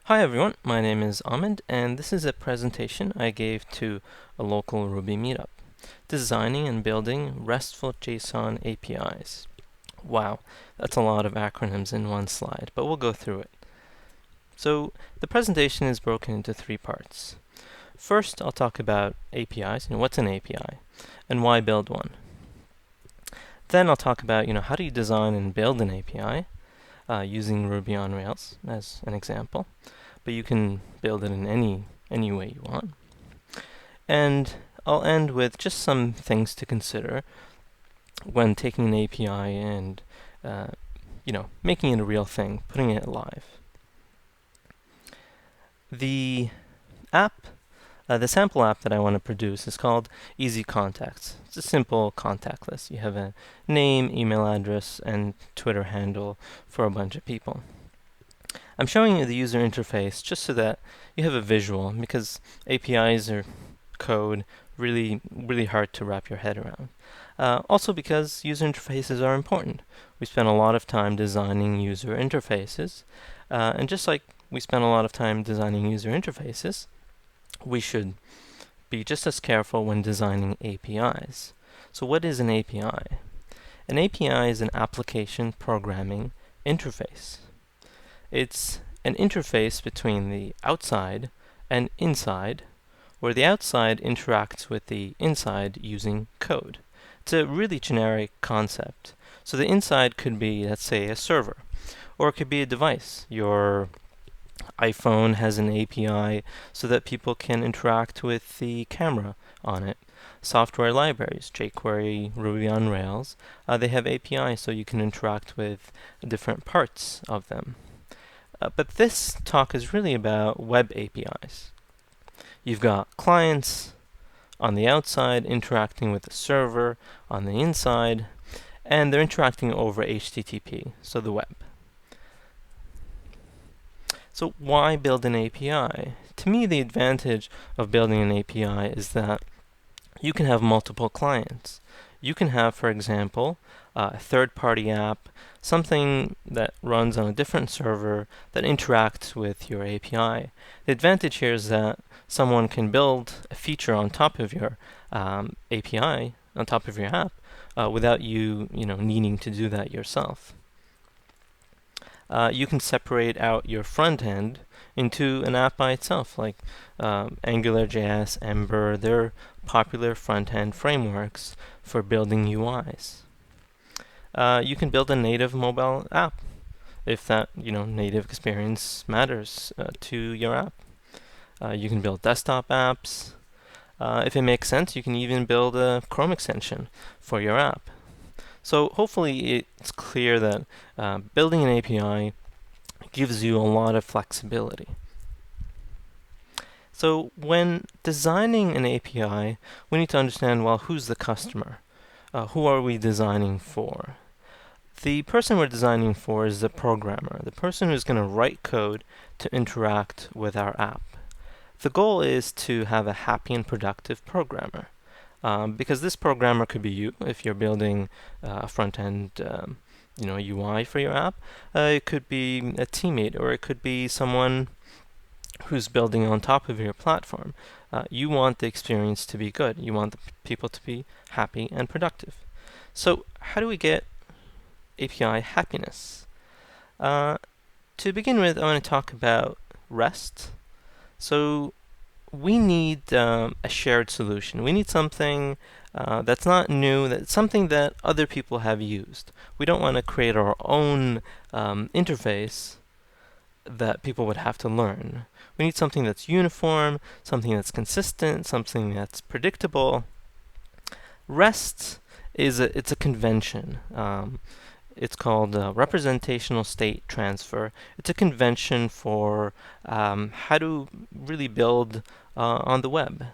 Hi everyone, my name is Ahmed, and this is a presentation I gave to a local Ruby meetup, designing and building RESTful JSON APIs. Wow, that's a lot of acronyms in one slide, but we'll go through it. So the presentation is broken into three parts. First, I'll talk about APIs, what's an API, and why build one. Then I'll talk about, how do you design and build an API, using Ruby on Rails as an example. But you can build it in any way you want. And I'll end with just some things to consider when taking an API and making it a real thing, putting it live. The sample app that I want to produce is called Easy Contacts. It's a simple contact list. You have a name, email address, and Twitter handle for a bunch of people. I'm showing you the user interface just so that you have a visual, because APIs are code really hard to wrap your head around. Also because user interfaces are important. We spend a lot of time designing user interfaces, and just like we spend a lot of time designing user interfaces, we should be just as careful when designing APIs. So what is an API? An API is an application programming interface. It's an interface between the outside and inside, where the outside interacts with the inside using code. It's a really generic concept. So the inside could be, let's say, a server, or it could be a device. Your iPhone has an API so that people can interact with the camera on it. Software libraries, jQuery, Ruby on Rails, they have APIs so you can interact with different parts of them. But this talk is really about web APIs. You've got clients on the outside interacting with the server on the inside, and they're interacting over HTTP, so the web. So why build an API? To me, the advantage of building an API is that you can have multiple clients. You can have, for example, a third-party app, something that runs on a different server that interacts with your API. The advantage here is that someone can build a feature on top of your API, on top of your app, without you, needing to do that yourself. You can separate out your front end into an app by itself, like AngularJS, Ember. They're popular front-end frameworks for building UIs. You can build a native mobile app if that native experience matters to your app. You can build desktop apps. If it makes sense, you can even build a Chrome extension for your app. So hopefully it's clear that building an API gives you a lot of flexibility. So when designing an API, we need to understand, well, who's the customer? Who are we designing for? The person we're designing for is the programmer, the person who's going to write code to interact with our app. The goal is to have a happy and productive programmer. Because this programmer could be you if you're building a front-end UI for your app. It could be a teammate, or it could be someone who's building on top of your platform. You want the experience to be good. You want the people to be happy and productive. So how do we get API happiness? To begin with, I want to talk about REST. So we need a shared solution. We need something that's not new, that's something that other people have used. We don't want to create our own interface that people would have to learn. We need something that's uniform, something that's consistent, something that's predictable. REST it's a convention. It's called representational state transfer. It's a convention for how to really build on the web.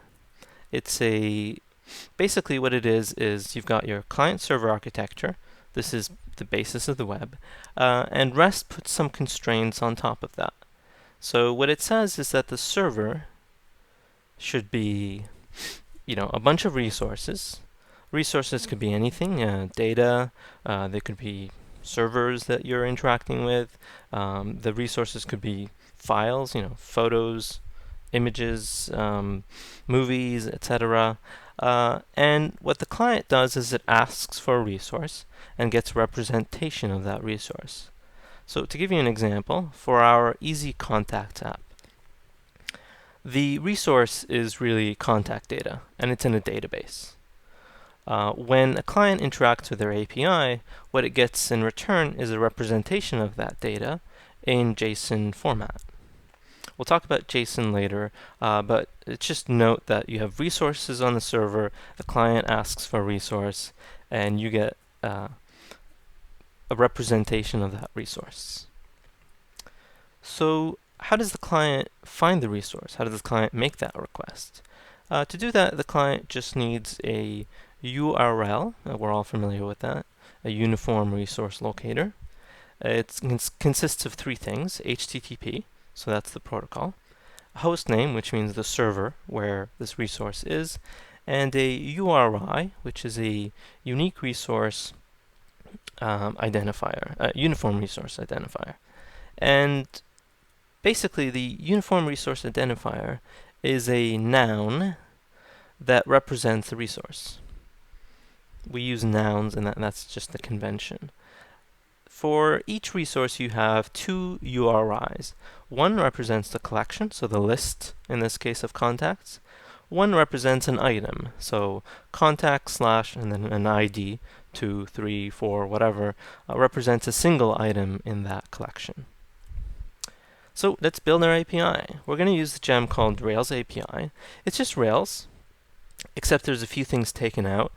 Basically what it is you've got your client-server architecture. This is the basis of the web. And REST puts some constraints on top of that. So what it says is that the server should be, a bunch of resources. Resources could be anything, data. They could be servers that you're interacting with. The resources could be files, photos, images, movies, etc. And what the client does is it asks for a resource and gets representation of that resource. So to give you an example, for our Easy Contacts app, the resource is really contact data, and it's in a database. When a client interacts with their API, what it gets in return is a representation of that data in JSON format. We'll talk about JSON later, but just note that you have resources on the server, the client asks for a resource, and you get a representation of that resource. So how does the client find the resource? How does the client make that request? To do that, the client just needs a URL, we're all familiar with that, a uniform resource locator. It consists of three things: HTTP, so that's the protocol, a host name, which means the server where this resource is, and a URI, which is a unique resource identifier, uniform resource identifier. And basically, the uniform resource identifier is a noun that represents the resource. We use nouns, and that's just the convention. For each resource, you have two URIs. One represents the collection, so the list, in this case, of contacts. One represents an item, so contact / and then an ID, 2, 3, 4, whatever, represents a single item in that collection. So let's build our API. We're going to use the gem called Rails API. It's just Rails, except there's a few things taken out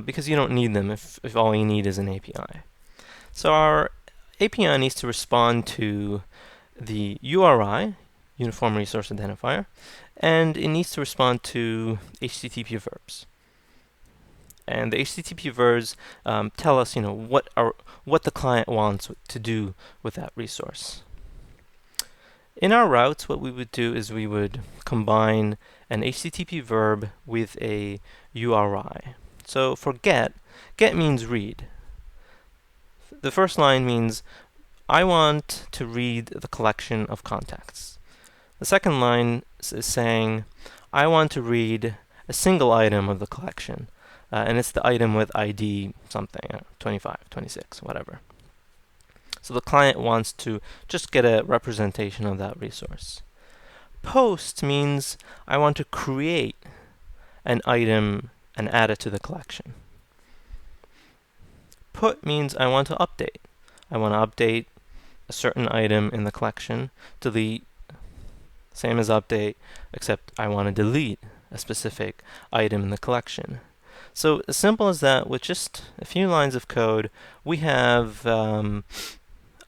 because you don't need them if all you need is an API. So our API needs to respond to the URI, Uniform Resource Identifier, and it needs to respond to HTTP verbs. And the HTTP verbs tell us, what the client wants to do with that resource. In our routes, what we would do is we would combine an HTTP verb with a URI. So for get means read. The first line means I want to read the collection of contacts. The second line is saying I want to read a single item of the collection, and it's the item with ID something, 25, 26, whatever. So the client wants to just get a representation of that resource. Post means I want to create an item and add it to the collection. Put means I want to update. I want to update a certain item in the collection. Delete, same as update, except I want to delete a specific item in the collection. So as simple as that, with just a few lines of code, we have a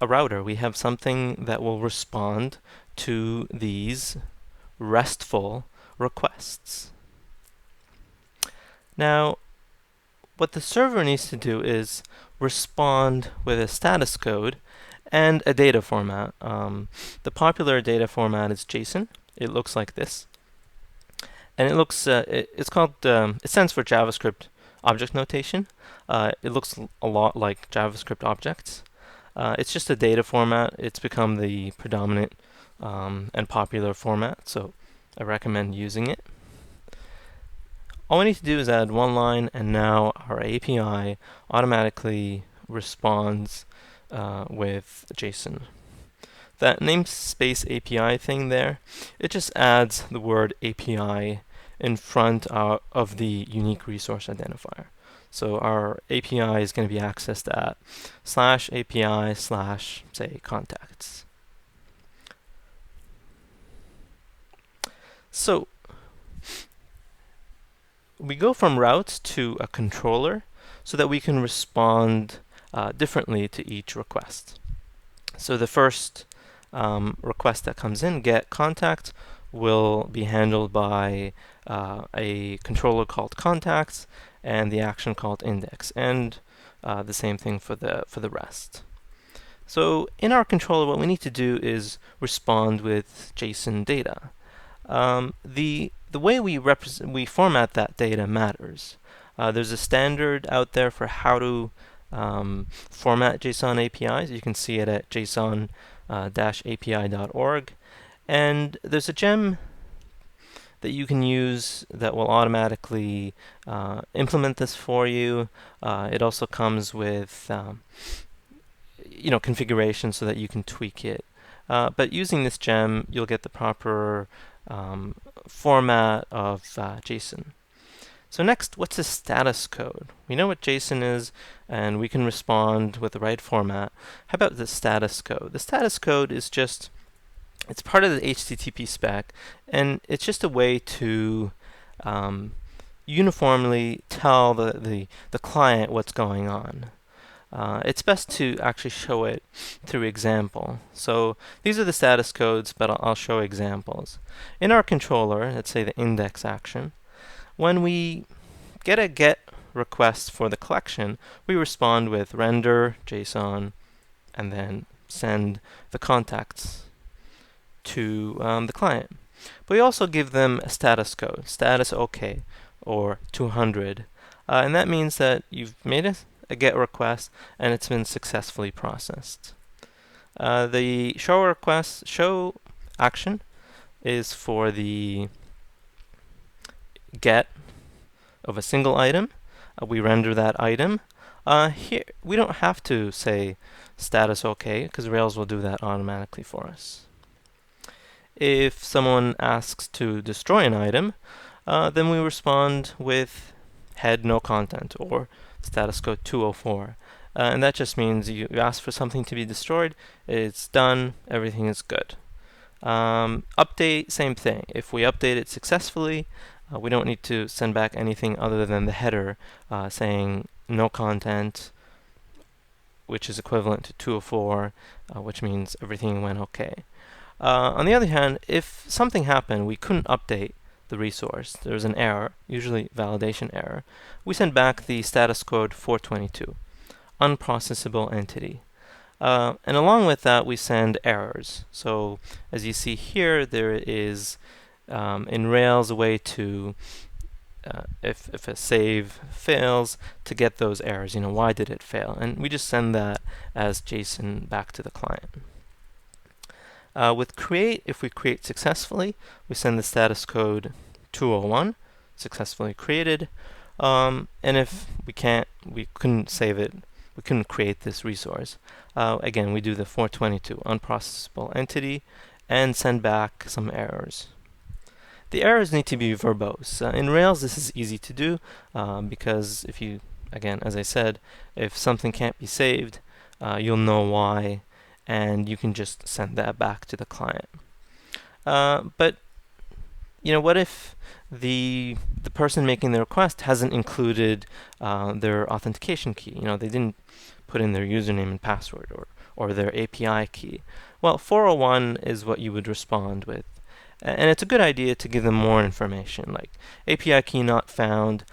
router. We have something that will respond to these RESTful requests. Now, what the server needs to do is respond with a status code and a data format. The popular data format is JSON. It looks like this, and it stands for JavaScript Object Notation. It looks a lot like JavaScript objects. It's just a data format. It's become the predominant and popular format, so I recommend using it. All we need to do is add one line, and now our API automatically responds with JSON. That namespace API thing there, it just adds the word API in front of the unique resource identifier. So our API is going to be accessed at /API/ say contacts. So we go from routes to a controller so that we can respond differently to each request. So the first request that comes in, get contact, will be handled by a controller called contacts and the action called index, and the same thing for the rest. So in our controller, what we need to do is respond with JSON data. The way we format that data matters. There's a standard out there for how to format JSON APIs. You can see it at json-api.org. And there's a gem that you can use that will automatically implement this for you. It also comes with configuration so that you can tweak it. But using this gem, you'll get the proper format of JSON. So next, what's a status code? We know what JSON is, and we can respond with the right format. How about the status code? The status code is just, it's part of the HTTP spec, and it's just a way to uniformly tell the client what's going on. It's best to actually show it through example. So these are the status codes, but I'll show examples. In our controller, let's say the index action, when we get a GET request for the collection, we respond with render JSON and then send the contacts to the client. But we also give them a status code, status OK, or 200. And that means that you've made a GET request and it's been successfully processed. The show action is for the get of a single item. We render that item. Here we don't have to say status OK because Rails will do that automatically for us. If someone asks to destroy an item, then we respond with head no content or status code 204. And that just means you ask for something to be destroyed, it's done, everything is good. Update, same thing. If we update it successfully, we don't need to send back anything other than the header saying no content, which is equivalent to 204, which means everything went okay. On the other hand, if something happened, we couldn't update the resource, there's an error, usually validation error, we send back the status code 422, unprocessable entity. And along with that, we send errors. So as you see here, there is in Rails a way to, if a save fails, to get those errors. Why did it fail? And we just send that as JSON back to the client. With create, if we create successfully, we send the status code 201, successfully created. And if we couldn't save it, we couldn't create this resource. Again, we do the 422, unprocessable entity, and send back some errors. The errors need to be verbose. In Rails, this is easy to do because if you, again, as I said, if something can't be saved, you'll know why, and you can just send that back to the client. But what if the person making the request hasn't included their authentication key? They didn't put in their username and password or their API key. Well, 401 is what you would respond with. And it's a good idea to give them more information, like API key not found.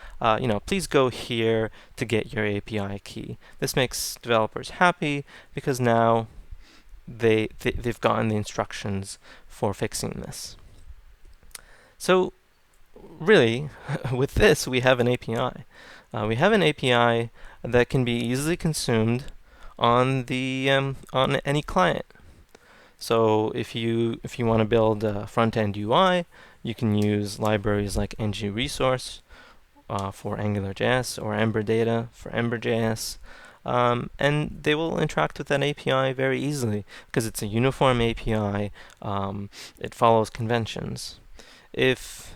Please go here to get your API key. This makes developers happy because now they've gotten the instructions for fixing this. So really, with this, we have an API. We have an API that can be easily consumed on any client. So if you want to build a front-end UI, you can use libraries like ngResource for AngularJS or EmberData for EmberJS. And they will interact with that API very easily because it's a uniform API. It follows conventions. If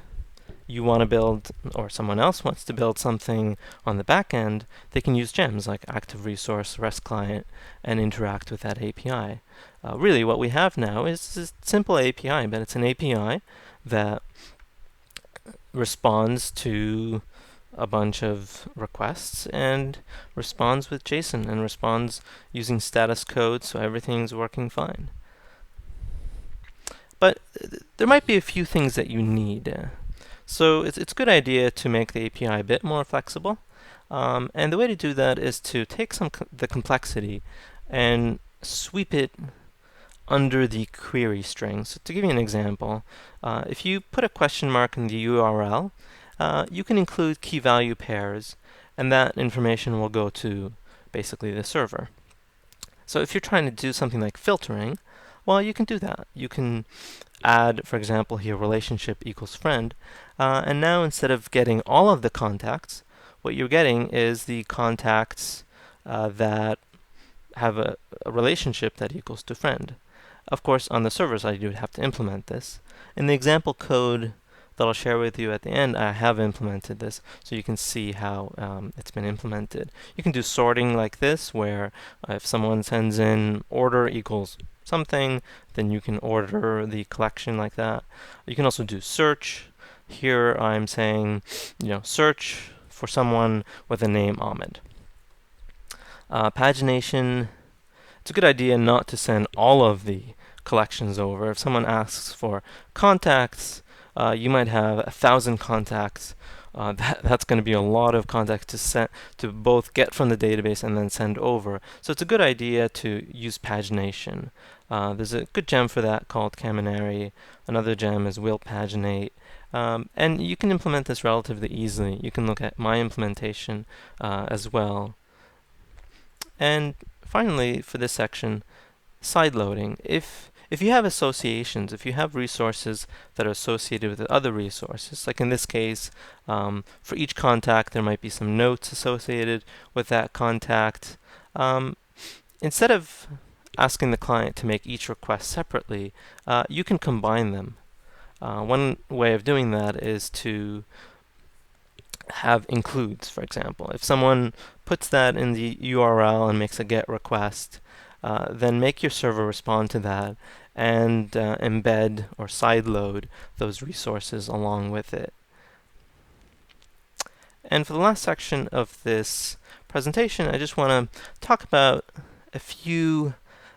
you want to build, or someone else wants to build something on the back end, they can use gems like Active Resource, REST Client, and interact with that API. Really, what we have now is a simple API, but it's an API that responds to a bunch of requests and responds with JSON and responds using status code, so everything's working fine. But there might be a few things that you need. So it's a good idea to make the API a bit more flexible. And the way to do that is to take the complexity and sweep it under the query string. So to give you an example, if you put a question mark in the URL, you can include key value pairs, and that information will go to basically the server. So if you're trying to do something like filtering, well, you can do that. You can add, for example, here relationship equals friend, and now instead of getting all of the contacts, what you're getting is the contacts that have a relationship that equals to friend. Of course, on the server side, you would have to implement this. In the example code that I'll share with you at the end, I have implemented this, so you can see how it's been implemented. You can do sorting like this, where if someone sends in order equals something, then you can order the collection like that. You can also do search. Here I'm saying, search for someone with the name Ahmed. Pagination, it's a good idea not to send all of the collections over. If someone asks for contacts, you might have 1,000 contacts. That's going to be a lot of contacts to both get from the database and then send over. So it's a good idea to use pagination. There's a good gem for that called Caminari. Another gem is will paginate. And you can implement this relatively easily. You can look at my implementation as well. And finally, for this section, side loading. If you have associations, if you have resources that are associated with other resources, like in this case, for each contact there might be some notes associated with that contact. Instead of asking the client to make each request separately, you can combine them. One way of doing that is to have includes, for example. If someone puts that in the URL and makes a GET request, then make your server respond to that and embed or sideload those resources along with it. And for the last section of this presentation, I just want to talk about a few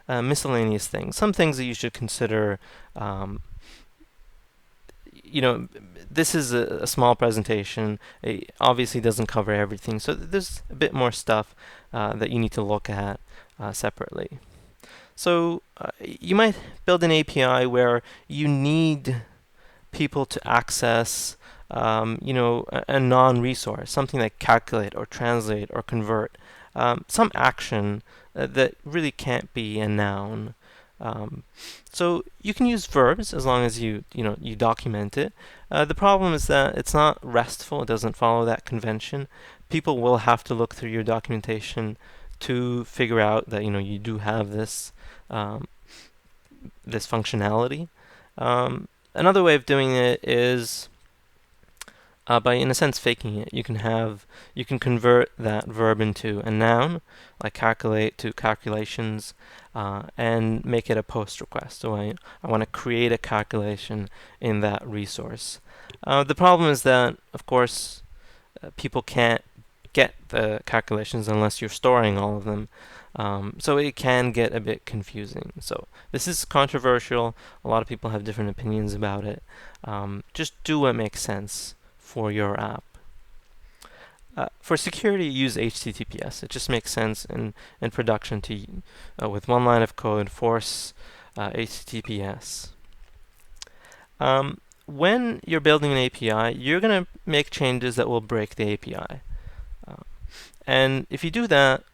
miscellaneous things, some things that you should consider. This is a small presentation. It obviously doesn't cover everything, so there's a bit more stuff that you need to look at separately. So you might build an API where you need people to access a non-resource, something like calculate or translate or convert, some action that really can't be a noun. So you can use verbs as long as you document it. The problem is that it's not RESTful. It doesn't follow that convention. People will have to look through your documentation to figure out that you do have this this functionality. Another way of doing it is by, in a sense, faking it. You can convert that verb into a noun, like calculate to calculations, and make it a post request. So I want to create a calculation in that resource. The problem is that, of course, people can't get the calculations unless you're storing all of them. So it can get a bit confusing. So this is controversial. A lot of people have different opinions about it. Just do what makes sense for your app. For security, use HTTPS. It just makes sense in production to, with one line of code, force HTTPS. When you're building an API, you're going to make changes that will break the API. And if you do that,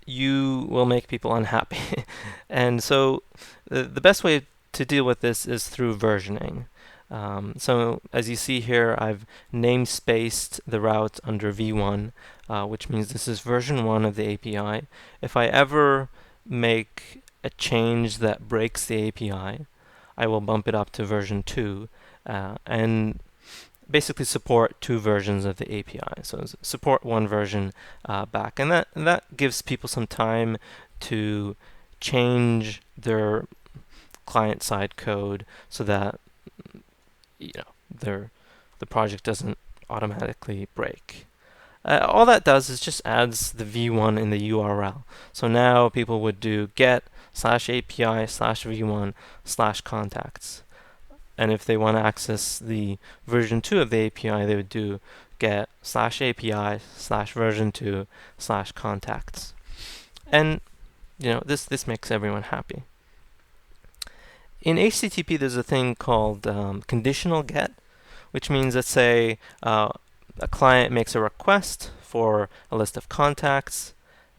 you will make people unhappy. And so the best way to deal with this is through versioning. So as you see here, I've namespaced the route under v1, which means this is version 1 of the API. If I ever make a change that breaks the API, I will bump it up to version 2 and basically support 2 versions of the API. So support 1 version back, and that gives people some time to change their client-side code so that the project doesn't automatically break. All that does is just adds the v1 in the URL. So now people would do get/API/v1/contacts. And if they want to access the version 2 of the API, they would do get/API/version2/contacts. And this makes everyone happy. In HTTP, there's a thing called conditional get, which means, let's say a client makes a request for a list of contacts,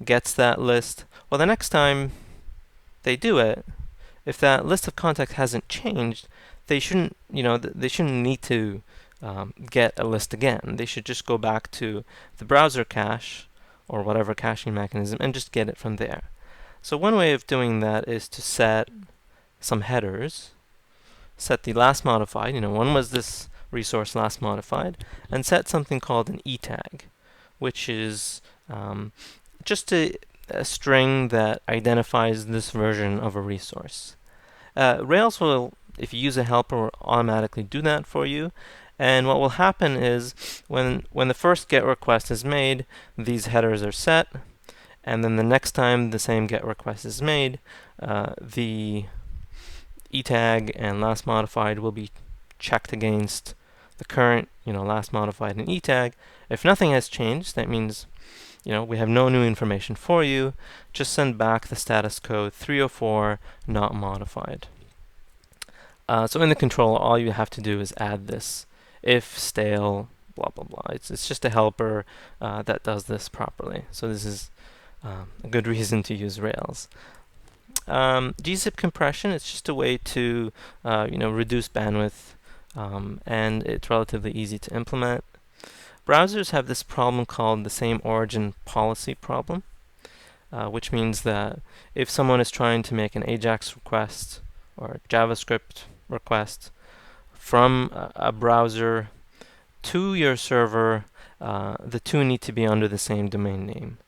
gets that list. Well, the next time they do it, if that list of contacts hasn't changed, they shouldn't, they shouldn't need to get a list again. They should just go back to the browser cache or whatever caching mechanism and just get it from there. So one way of doing that is to set some headers, set the last modified, when was this resource last modified, and set something called an e tag, which is just a string that identifies this version of a resource. Rails will, if you use a helper, will automatically do that for you. And what will happen is when the first GET request is made, these headers are set, and then the next time the same GET request is made, the e tag and last modified will be checked against the current, last modified and e tag. If nothing has changed, that means we have no new information for you. Just send back the status code 304 not modified. So in the controller, all you have to do is add this if stale blah blah blah. It's just a helper that does this properly. So this is a good reason to use Rails. gzip compression, it's just a way to reduce bandwidth, and it's relatively easy to implement. Browsers have this problem called the same origin policy problem, which means that if someone is trying to make an AJAX request or a JavaScript request from a browser to your server, the two need to be under the same domain name.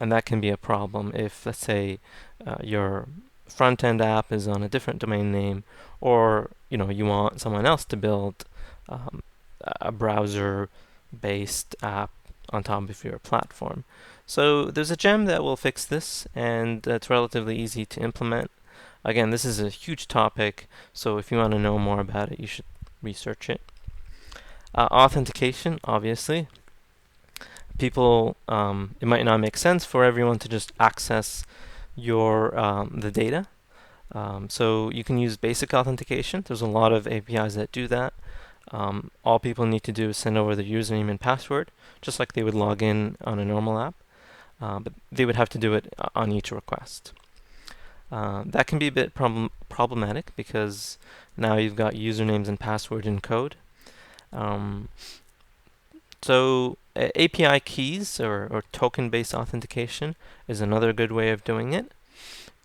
And that can be a problem if, let's say, your front-end app is on a different domain name, or you want someone else to build a browser-based app on top of your platform. So there's a gem that will fix this, and it's relatively easy to implement. Again, this is a huge topic, so if you want to know more about it, you should research it. Authentication, obviously. People, it might not make sense for everyone to just access your the data. So you can use basic authentication. There's a lot of APIs that do that. All people need to do is send over their username and password, just like they would log in on a normal app. But they would have to do it on each request. That can be a bit problematic because now you've got usernames and password in code. So API keys or token-based authentication is another good way of doing it.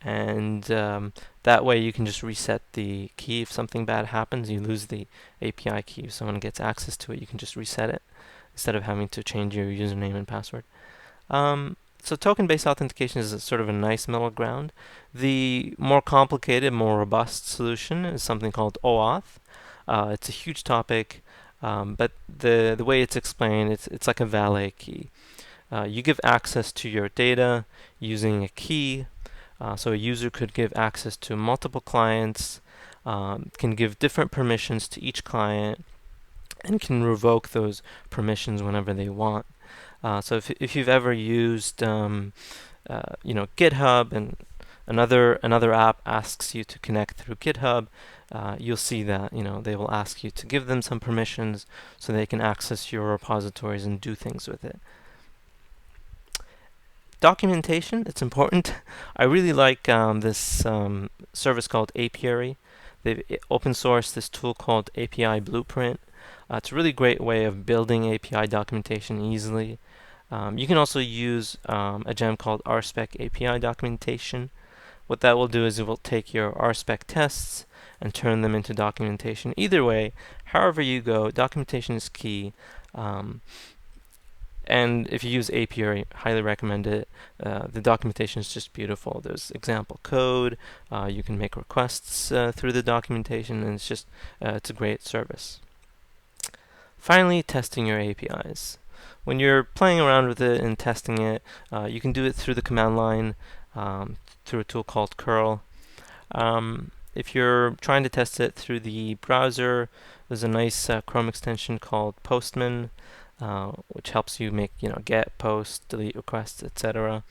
And that way you can just reset the key. If something bad happens, you lose the API key. If someone gets access to it, you can just reset it instead of having to change your username and password. So token-based authentication is sort of a nice middle ground. The more complicated, more robust solution is something called OAuth. It's a huge topic, but the way it's explained, it's like a valet key. You give access to your data using a key. So a user could give access to multiple clients, can give different permissions to each client, and can revoke those permissions whenever they want. So if you've ever used GitHub and another app asks you to connect through GitHub, you'll see that they will ask you to give them some permissions so they can access your repositories and do things with it. Documentation, it's important. I really like this service called Apiary. They've open sourced this tool called API Blueprint. It's a really great way of building API documentation easily. You can also use a gem called RSpec API documentation. What that will do is it will take your RSpec tests and turn them into documentation. Either way, however you go, documentation is key. And if you use Apiary, highly recommend it. The documentation is just beautiful. There's example code. You can make requests through the documentation, and it's a great service. Finally, testing your APIs. When you're playing around with it and testing it, you can do it through the command line through a tool called curl. If you're trying to test it through the browser, there's a nice Chrome extension called Postman, which helps you make get, post, delete requests, etc.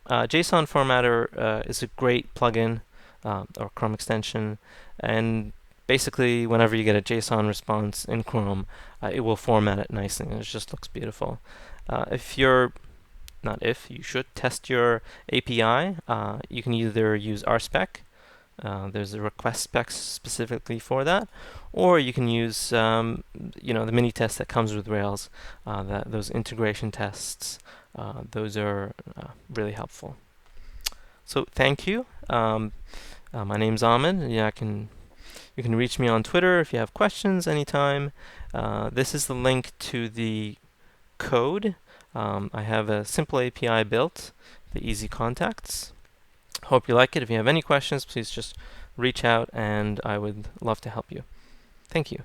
JSON Formatter is a great plugin or Chrome extension, and basically whenever you get a JSON response in Chrome, it will format it nicely, and it just looks beautiful. If you're not if, you should test your API. You can either use RSpec, there's a request spec specifically for that, or you can use the mini test that comes with Rails, those integration tests. Those are really helpful. So thank you. My name's Ahmed. Yeah, you can reach me on Twitter if you have questions anytime. This is the link to the code. I have a simple API built, the Easy Contacts. Hope you like it. If you have any questions, please just reach out and I would love to help you. Thank you.